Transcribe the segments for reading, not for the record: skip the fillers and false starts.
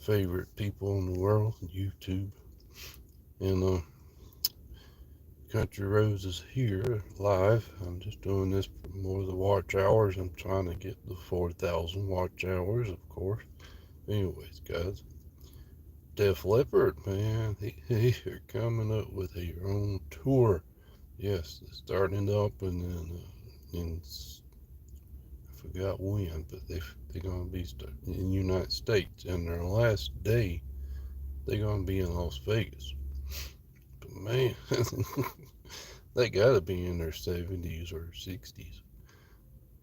favorite people in the world, YouTube. And Country Rose is here live. I'm just doing this for more of the watch hours. I'm trying to get the 4,000 watch hours, of course. Anyways, guys, Def Leppard, man, they're coming up with their own tour. Yes, it's starting up in I forgot when, but they're gonna be in the United States, and their last day they're gonna be in Las Vegas. But man, they gotta be in their 70s or 60s.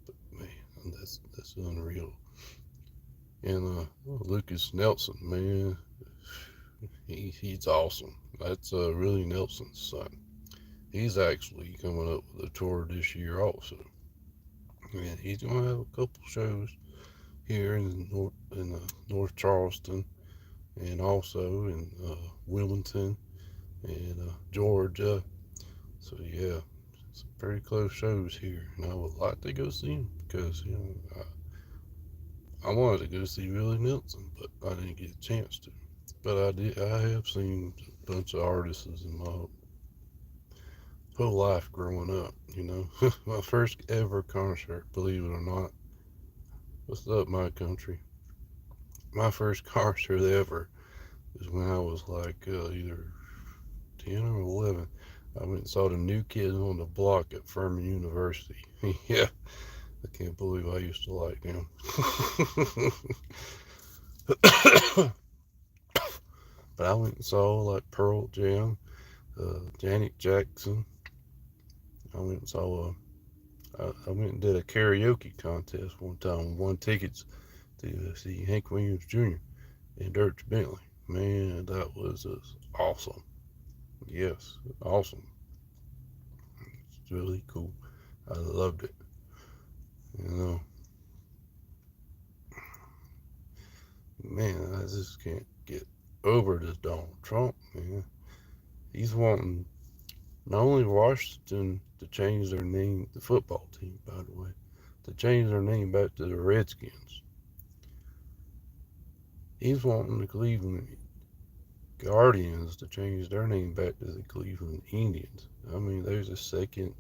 But man, that's unreal. And Lucas Nelson, man, he's awesome. That's really Nelson's son. He's actually coming up with a tour this year also. And he's gonna have a couple shows here in North Charleston, and also in Wilmington and Georgia. So yeah, some pretty close shows here, and I would like to go see him because I wanted to go see Willie Nelson, but I didn't get a chance to. But I did. I have seen a bunch of artists in my whole life growing up. My first ever concert, believe it or not. What's up, my country? My first concert ever was when I was like either 10 or 11. I went and saw the New Kids on the Block at Furman University. Yeah, I can't believe I used to like them. But I went and saw like Pearl Jam, Janet Jackson. I went and saw. I went and did a karaoke contest one time. Won tickets to see Hank Williams Jr. and Dirk Bentley. Man, that was awesome. Yes, awesome. It's really cool. I loved it. You know, man, I just can't get over this Donald Trump, man. He's wanting not only Washington to change their name, the football team, by the way, to change their name back to the Redskins. He's wanting the Cleveland Guardians to change their name back to the Cleveland Indians. I mean, there's a second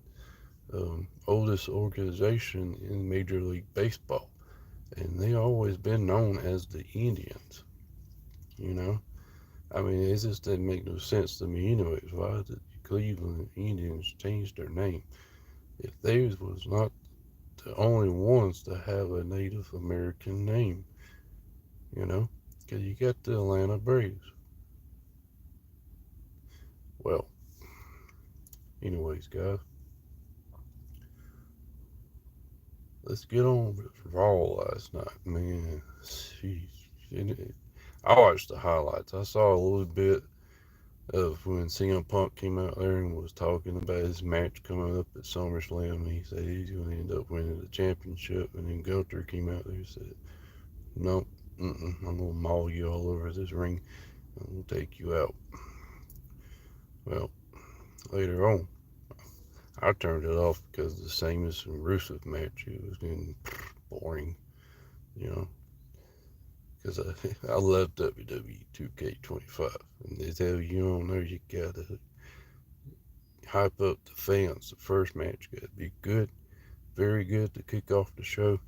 oldest organization in Major League Baseball, and they always been known as the Indians. You know, I mean, it just didn't make no sense to me, anyways. Why did the Cleveland Indians change their name if they was not the only ones to have a Native American name? You know, because you got the Atlanta Braves. Well, anyways, guys, let's get on with Raw last night, man. Jeez. I watched the highlights. I saw a little bit of when CM Punk came out there and was talking about his match coming up at SummerSlam. He said he's going to end up winning the championship. And then Gunther came out there and said, "Nope, I'm going to maul you all over this ring. I'm going to take you out." Well, later on, I turned it off because the Sheamus and Rusev match, it was getting boring, you know. Because I love WWE 2K25. And they tell you on there you gotta hype up the fans. The first match gotta be good, very good to kick off the show.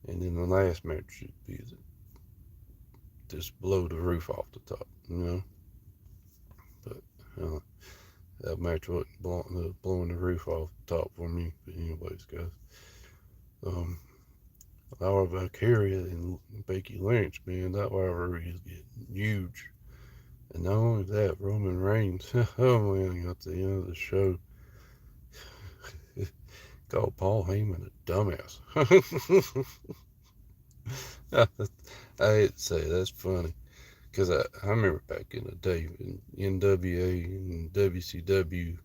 And then the last match should be just blow the roof off the top, you know. But uh, that match wasn't blowing the roof off the top for me. But anyways, guys. Um, Laura Valkyria and Becky Lynch, man, that rivalry is getting huge. And not only that, Roman Reigns, oh man, at the end of the show, called Paul Heyman a dumbass. I hate to say it, that's funny. Because I remember back in the day in NWA and WCW,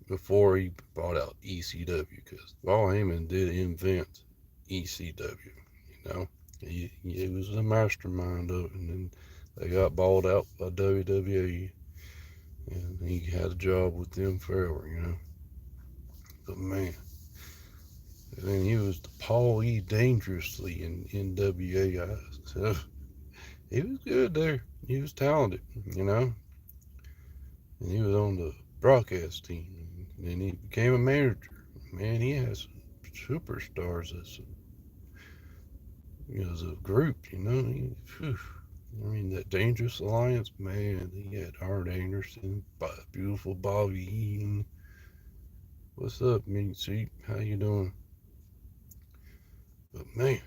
before he brought out ECW, because Paul Heyman did invent ECW, you know. He was the mastermind of it, and then they got bought out by WWE, and he had a job with them forever, you know. But man, and then he was the Paul E. Dangerously in NWA. So he was good there. He was talented, you know, and he was on the broadcast team. And then he became a manager. Man, he has some superstars as a group, you know. I mean, that Dangerous Alliance, man, he had Art Anderson, beautiful Bobby Eaton. What's up, Meat Seat? How you doing? But man,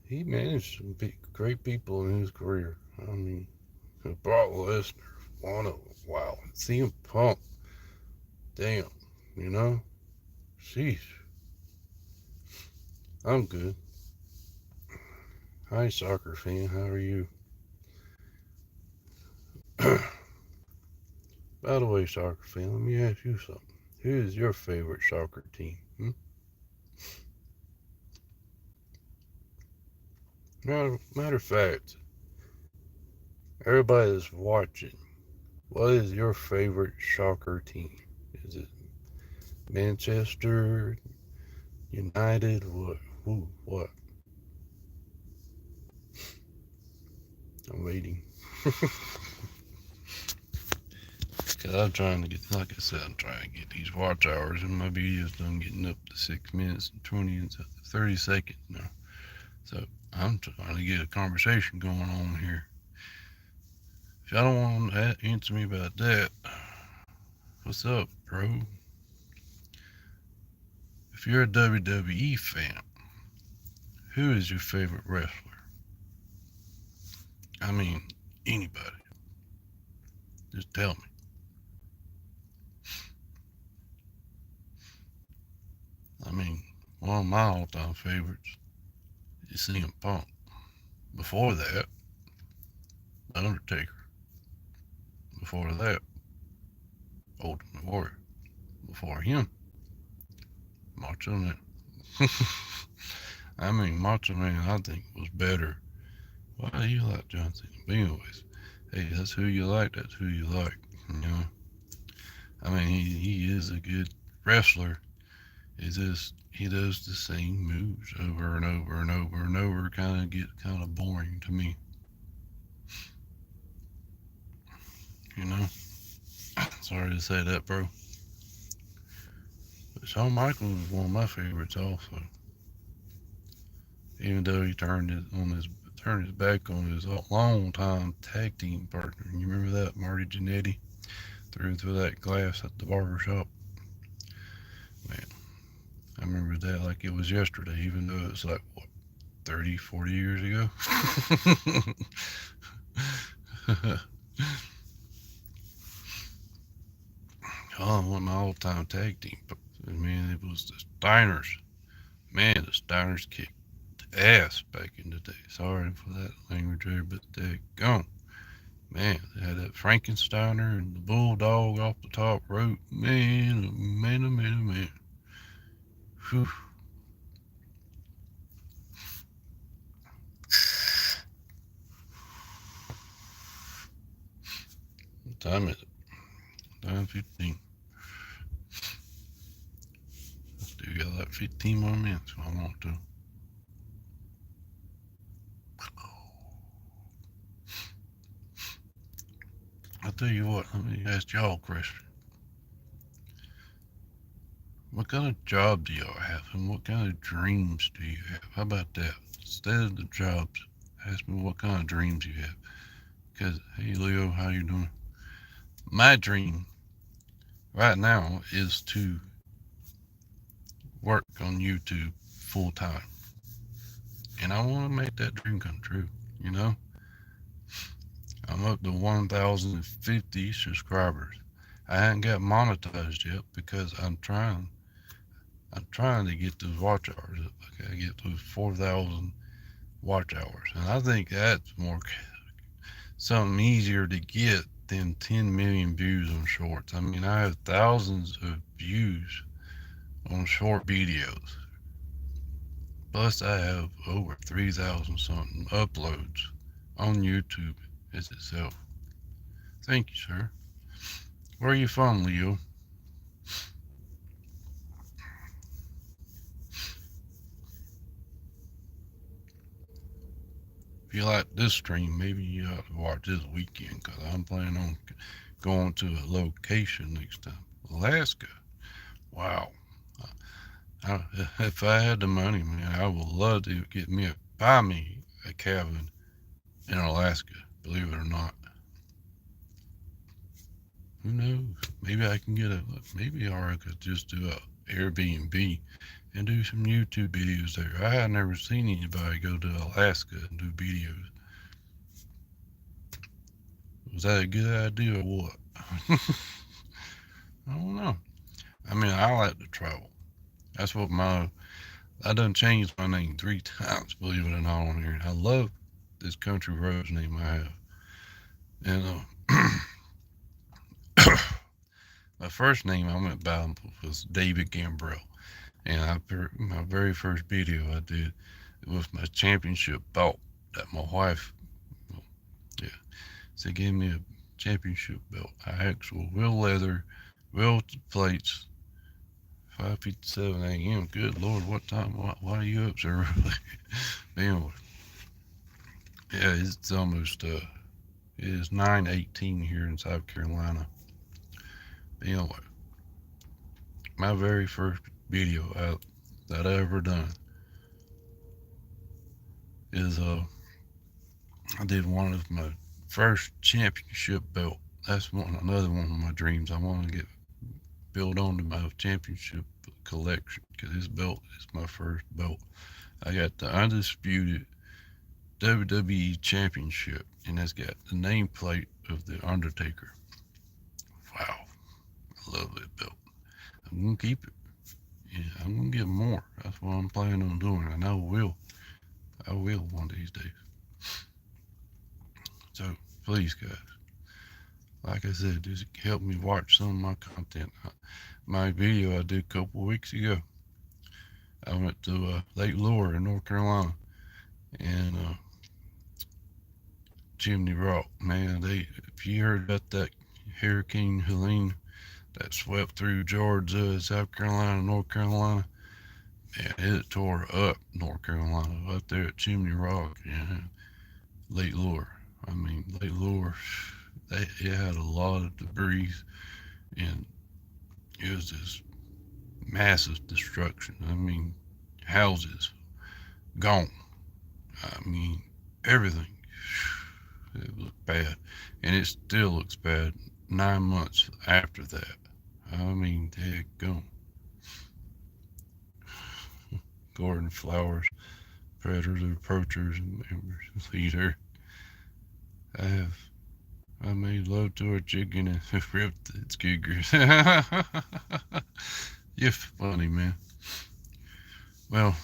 he managed some great people in his career. I mean, Brock Lesnar, one of them. Wow. CM Punk, damn, you know? Sheesh. I'm good. Hi, soccer fan. How are you? By the way, soccer fan, let me ask you something. Who is your favorite soccer team? Matter of fact, everybody that's watching, what is your favorite soccer team? Is it Manchester United? What? Who? What? I'm waiting. Cause I'm trying to get, like I said, I'm trying to get these watch hours, and my video's done getting up to 6 minutes and 20 and 30 seconds now. So I'm trying to get a conversation going on here. If y'all don't want to answer me about that, what's up, bro? If you're a WWE fan, who is your favorite wrestler? I mean, anybody. Just tell me. I mean, one of my all-time favorites is CM Punk. Before that, Undertaker. Before that, Ultimate Warrior. Before him, Macho Man. I mean, Macho Man, I think, was better. Why do you like John Cena? But anyways, hey, that's who you like. That's who you like. You know, I mean, he is a good wrestler. It's just he does the same moves over and over and over and over. Kind of boring to me. You know. Sorry to say that, bro. But Shawn Michaels was one of my favorites also. Even though he turned his back on his long time tag team partner. You remember that, Marty Jannetty threw him through that glass at the barber shop. Man, I remember that like it was yesterday, even though it's like what 30, 40 years ago. Oh, one of my all-time tag team. Man, it was the Steiners. Man, the Steiners kicked ass back in the day. Sorry for that language there, but they gone. Man, they had that Frankensteiner and the Bulldog off the top rope. Man, man, man, man. Whew. What time is it? 9:15. I still got like 15 more minutes if I want to. I'll tell you what, let me ask y'all a question. What kind of job do y'all have and what kind of dreams do you have? How about that? Instead of the jobs, ask me what kind of dreams you have. Because, hey Leo, how you doing? My dream right now is to work on YouTube full time. And I want to make that dream come true, you know? I'm up to 1,050 subscribers. I haven't got monetized yet because I'm trying to get those watch hours up. I gotta get those 4,000 watch hours. And I think that's more something easier to get than 10 million views on shorts. I mean, I have thousands of views on short videos. Plus, I have over 3,000 something uploads on YouTube as itself. Thank you, sir. Where are you from, Leo? if you like this stream, maybe you ought to watch this weekend because I'm planning on going to a location next time. Alaska. Wow. I, if I had the money, man, I would love to buy me a cabin in Alaska. Believe it or not. Who knows? Maybe I can maybe I could just do a Airbnb and do some YouTube videos there. I had never seen anybody go to Alaska and do videos. Was that a good idea or what? I don't know. I mean, I like to travel. That's what I done changed my name 3 times, believe it or not, on here. I love this country roads name I have. And my first name I went by was David Gambrell. And my very first video I did, it was my championship belt that my wife, well, yeah, she gave me a championship belt. Actual real leather, real plates, 5:57 a.m. Good Lord, what time? Why are you up so early? Anyway, yeah, it's almost it is 9:18 here in South Carolina. Anyway, my very first video that I ever done is I did one of my first championship belt. That's another one of my dreams. I want to get build onto my championship collection because this belt is my first belt. I got the undisputed WWE Championship, and it's got the nameplate of the Undertaker. Wow, I love that belt. I'm gonna keep it. Yeah, I'm gonna get more. That's what I'm planning on doing, and I will. I will one of these days. So please, guys, like I said, just help me watch some of my content. My video I did a couple of weeks ago. I went to Lake Lure in North Carolina, and Chimney Rock. Man, if you heard about that Hurricane Helene that swept through Georgia, South Carolina, North Carolina, man, it tore up North Carolina up there at Chimney Rock and Lake Lure. I mean, Lake Lure, it had a lot of debris, and it was just massive destruction. I mean, houses gone. I mean, everything. It looked bad, and it still looks bad 9 months after that. I mean, heck, gone. Garden flowers, predators, poachers, and members. Leader. I made love to a chicken and ripped its giggers. You're funny, man. Well,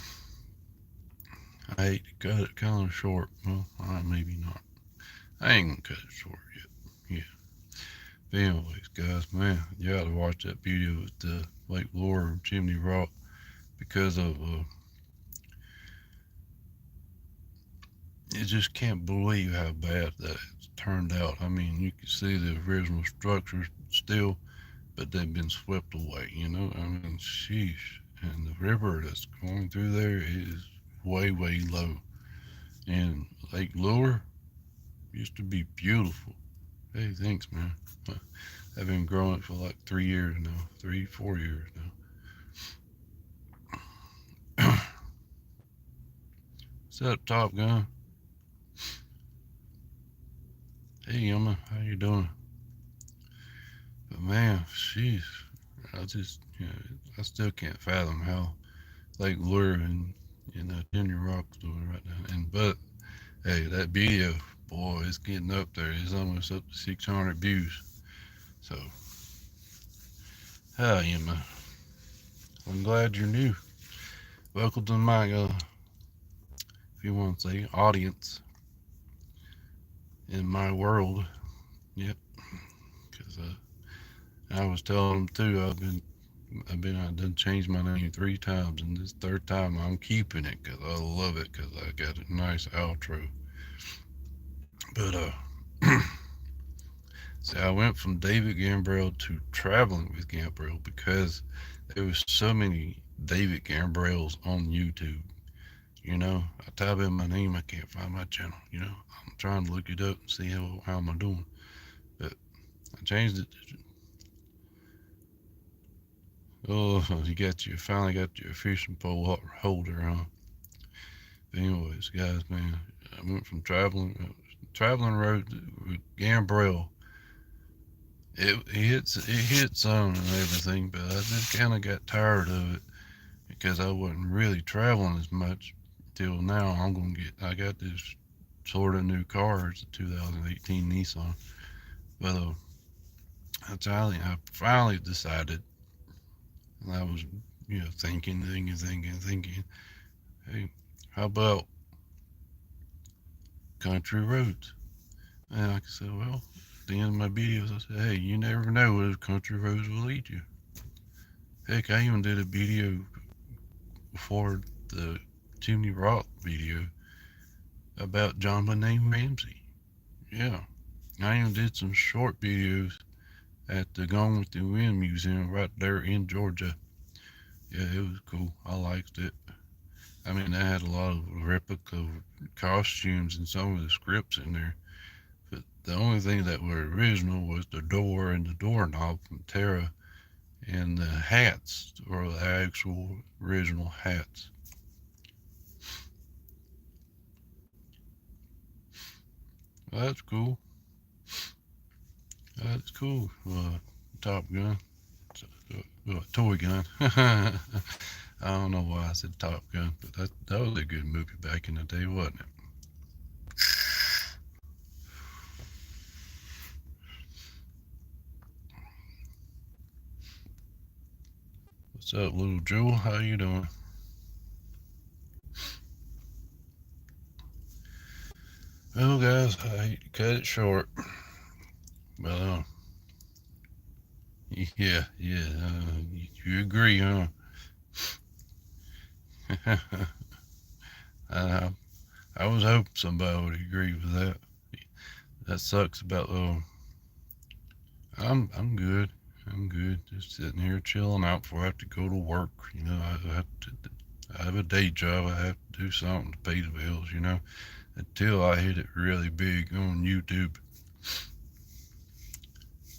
I hate to cut it kind of short. Well, maybe not. I ain't gonna cut it short yet. Yeah. But anyways, guys, man, you gotta watch that video with the Lake Lure and Chimney Rock because of you just can't believe how bad that turned out. I mean, you can see the original structures still, but they've been swept away. You know, I mean, sheesh. And the river that's going through there is way, way low. And Lake Lure used to be beautiful. Hey, thanks, man. I've been growing it for like 3 years now, 4 years now. What's up, Top Gun? Hey, Emma, how you doing? But man, jeez, I still can't fathom how Lake Lure and Chimney Rock's doing right now. But hey, that video, boy, it's getting up there. It's almost up to 600 views. So, hi, Emma. I'm glad you're new. Welcome to my, if you want to say, audience in my world. Yep. Because I was telling them too. I done changed my name 3 times, and this third time I'm keeping it because I love it because I got a nice outro. But see, I went from David Gambrell to traveling with Gambrell because there was so many David Gambrells on YouTube. I type in my name, I can't find my channel. I'm trying to look it up and see how am I doing. But I changed it. Oh, you finally got your fishing pole holder, huh? But anyways, guys, man, I went from traveling road with Gambrell. It hit some and everything, but I just kind of got tired of it because I wasn't really traveling as much till now. I got this sort of new car. It's a 2018 Nissan. But I finally decided, and I was, thinking, hey, how about country roads? And like I said, well, at the end of my videos, I said, hey, you never know where country roads will lead you. Heck, I even did a video before the Chimney Rock video about John Benet Ramsey. Yeah, I even did some short videos at the Gone with the Wind Museum right there in Georgia. Yeah, it was cool. I liked it. I mean, they had a lot of replica costumes and some of the scripts in there. But the only thing that were original was the door and the doorknob from Tara, and the hats were the actual original hats. Well, that's cool. That's cool. Top Gun. Toy Gun. I don't know why I said Top Gun, but that was a good movie back in the day, wasn't it? What's up, little Jewel? How you doing? Well, guys, I hate to cut it short, but yeah, yeah, you agree, huh? I, I was hoping somebody would agree with that. That sucks about I'm good. I'm good. Just sitting here chilling out before I have to go to work. I have a day job. I have to do something to pay the bills. Until I hit it really big on YouTube.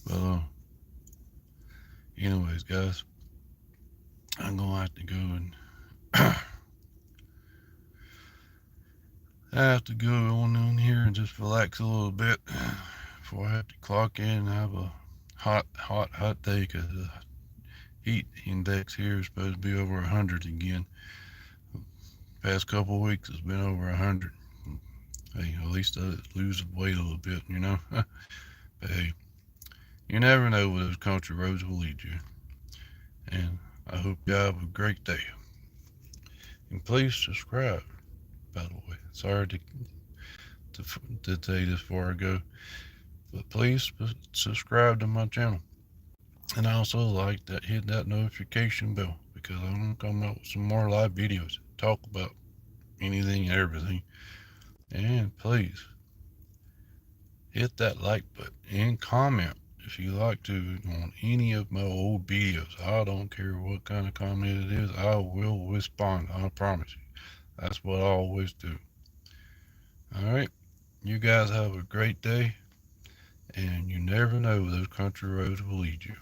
But anyways, guys, I'm gonna have to go and I have to go on in here and just relax a little bit before I have to clock in and have a hot day because the heat index here is supposed to be over 100 again. Past couple of weeks it's been over 100. Hey, at least I lose weight a little bit. But hey, you never know where those country roads will lead you. And I hope you have a great day. And please subscribe, by the way. Sorry to, to say this before I go, but please subscribe to my channel. And I also like that, hit that notification bell because I'm going to come up with some more live videos. Talk about anything and everything. And please hit that like button and comment if you like to on any of my old videos. I don't care what kind of comment it is, I will respond. I promise you. That's what I always do. Alright, you guys have a great day, and you never know where those country roads will lead you.